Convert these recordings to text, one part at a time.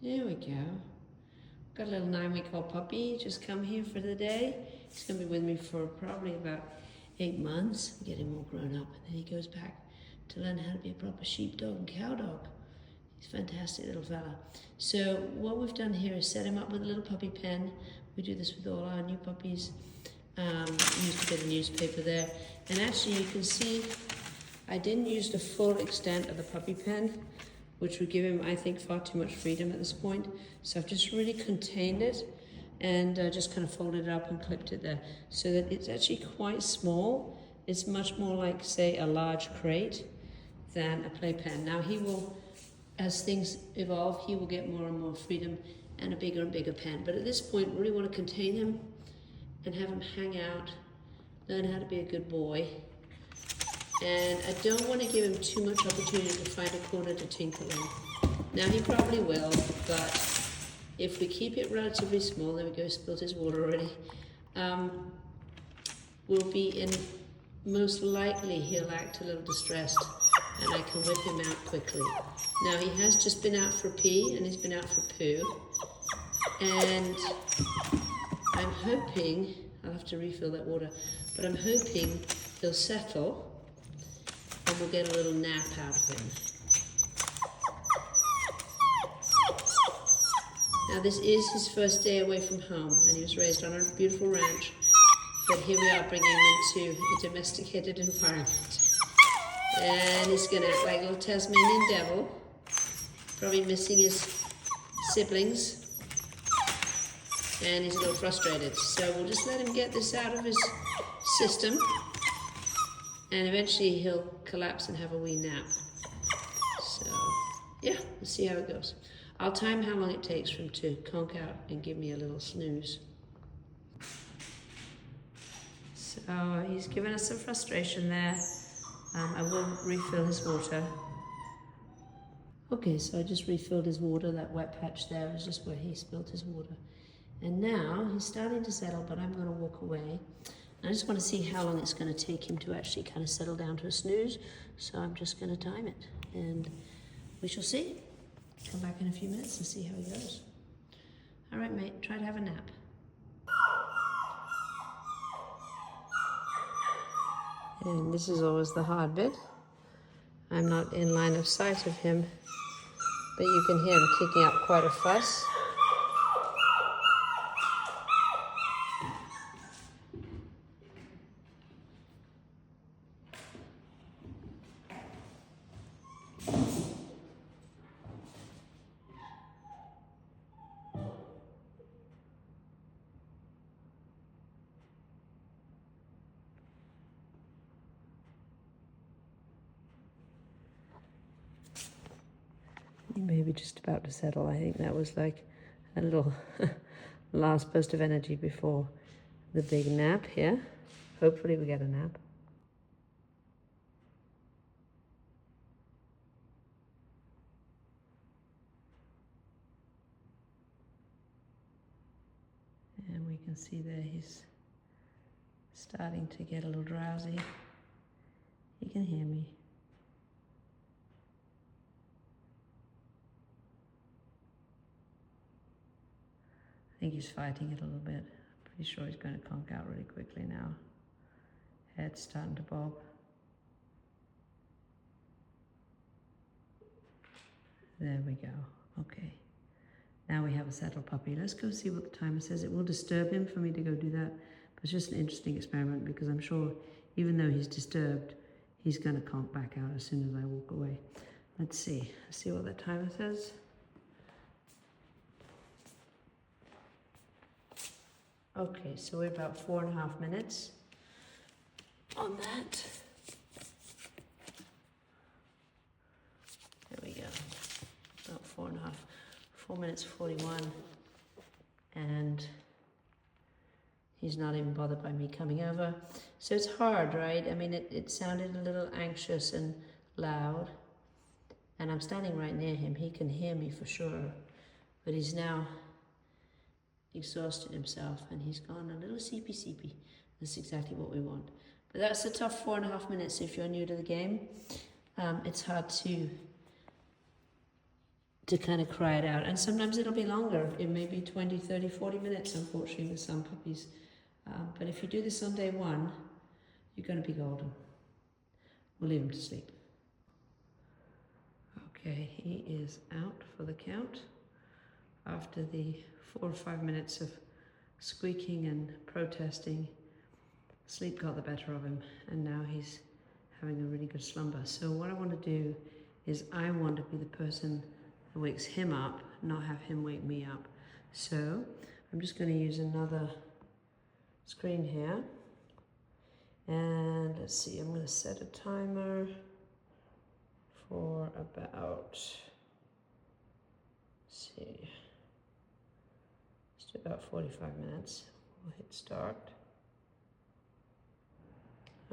There we go. Got a little 9-week-old puppy, just come here for the day. He's gonna be with me for probably about 8 months, get him all grown up, and then he goes back to learn how to be a proper sheepdog and cow dog. He's a fantastic little fella. So what we've done here is set him up with a little puppy pen. We do this with all our new puppies. Used a bit of newspaper there. And actually you can see I didn't use the full extent of the puppy pen, which would give him, I think, far too much freedom at this point. So I've just really contained it and just kind of folded it up and clipped it there so that it's actually quite small. It's much more like, say, a large crate than a playpen. Now he will, as things evolve, he will get more and more freedom and a bigger and bigger pen. But at this point, we really want to contain him and have him hang out, learn how to be a good boy. And I don't want to give him too much opportunity to find a corner to tinkle in. Now he probably will, but if we keep it relatively small, there we go, spilled his water already, we'll be in, most likely he'll act a little distressed and I can whip him out quickly. Now he has just been out for pee and he's been out for poo. And I'm hoping, I'll have to refill that water, but I'm hoping he'll settle and we'll get a little nap out of him. Now this is his first day away from home and he was raised on a beautiful ranch, but here we are bringing him into a domesticated environment. And he's gonna act like a little Tasmanian devil, probably missing his siblings, and he's a little frustrated. So we'll just let him get this out of his system, and eventually he'll collapse and have a wee nap. So yeah, we'll see how it goes. I'll time how long it takes for him to conk out and give me a little snooze. So he's given us some frustration there. I will refill his water. Okay, so I just refilled his water. That wet patch there is just where he spilled his water. And now he's starting to settle, but I'm going to walk away. And I just want to see how long it's going to take him to actually kind of settle down to a snooze. So I'm just going to time it, and we shall see. Come back in a few minutes and see how he goes. All right, mate, try to have a nap. And this is always the hard bit. I'm not in line of sight of him, but you can hear him kicking up quite a fuss. He may be just about to settle. I think that was like a little last burst of energy before the big nap here. Hopefully we get a nap. And we can see there he's starting to get a little drowsy. He can hear me. I think he's fighting it a little bit. I'm pretty sure he's going to conk out really quickly now. Head's starting to bob. There we go. Okay. Now we have a settled puppy. Let's go see what the timer says. It will disturb him for me to go do that, but it's just an interesting experiment because I'm sure even though he's disturbed, he's going to conk back out as soon as I walk away. Let's see. Let's see what the timer says. Okay, so we're about 4.5 minutes on that. There we go. About 4.5. 4 minutes 41. And he's not even bothered by me coming over. So it's hard, right? I mean, it sounded a little anxious and loud. And I'm standing right near him. He can hear me for sure. But he's now exhausted himself and he's gone a little seepy. That's exactly what we want. But that's a tough 4.5 minutes if you're new to the game. It's hard to to kind of cry it out. And sometimes it'll be longer. It may be 20, 30, 40 minutes, unfortunately, with some puppies. But if you do this on day one, you're going to be golden. We'll leave him to sleep. Okay, he is out for the count after the 4 or 5 minutes of squeaking and protesting. Sleep got the better of him, and now he's having a really good slumber. So what I want to do is I want to be the person that wakes him up, not have him wake me up. So I'm just going to use another screen here. And let's see, I'm going to set a timer for about, let's see, just about 45 minutes. We'll hit start.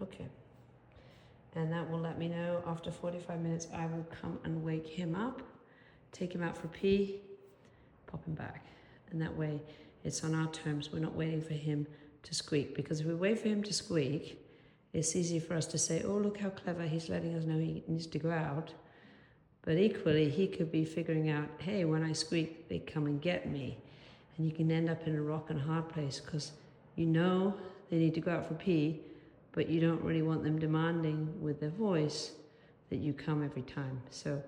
Okay. And that will let me know after 45 minutes I will come and wake him up, take him out for pee, pop him back. And that way it's on our terms. We're not waiting for him to squeak, because if we wait for him to squeak, it's easy for us to say, oh, look how clever, he's letting us know he needs to go out. But equally, he could be figuring out, hey, when I squeak, they come and get me. And you can end up in a rock and a hard place, because you know they need to go out for pee, but you don't really want them demanding with their voice that you come every time. So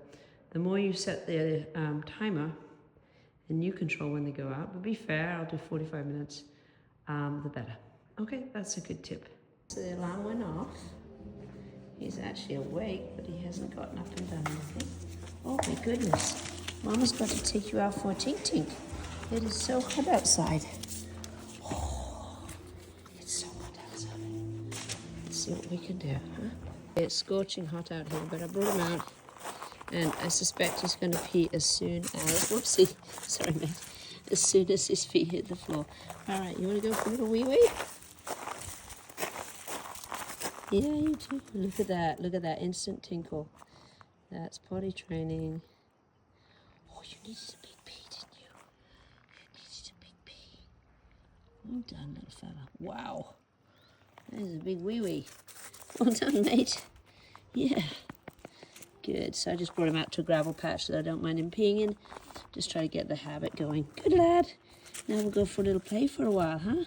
the more you set the timer, and you control when they go out, but be fair, I'll do 45 minutes, the better. Okay, that's a good tip. So the alarm went off. He's actually awake, but he hasn't gotten up and done anything. Oh my goodness. Mama's got to take you out for a tink tink. It is so hot outside. Oh, it's so hot outside. Let's see what we can do, huh? It's scorching hot out here, but I brought him out, and I suspect he's going to pee as soon as, whoopsie, sorry mate, as soon as his feet hit the floor. All right, you want to go for a little wee-wee? Yeah, you do. Look at that instant tinkle. That's potty training. Oh, you needed a big pee, didn't you? You needed a big pee. Well done, little fella. Wow. That is a big wee-wee. Well done, mate. Yeah. Good. So I just brought him out to a gravel patch that I don't mind him peeing in. Just try to get the habit going. Good lad. Now we'll go for a little play for a while, huh?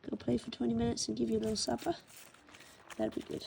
Go play for 20 minutes and give you a little supper. That'd be good.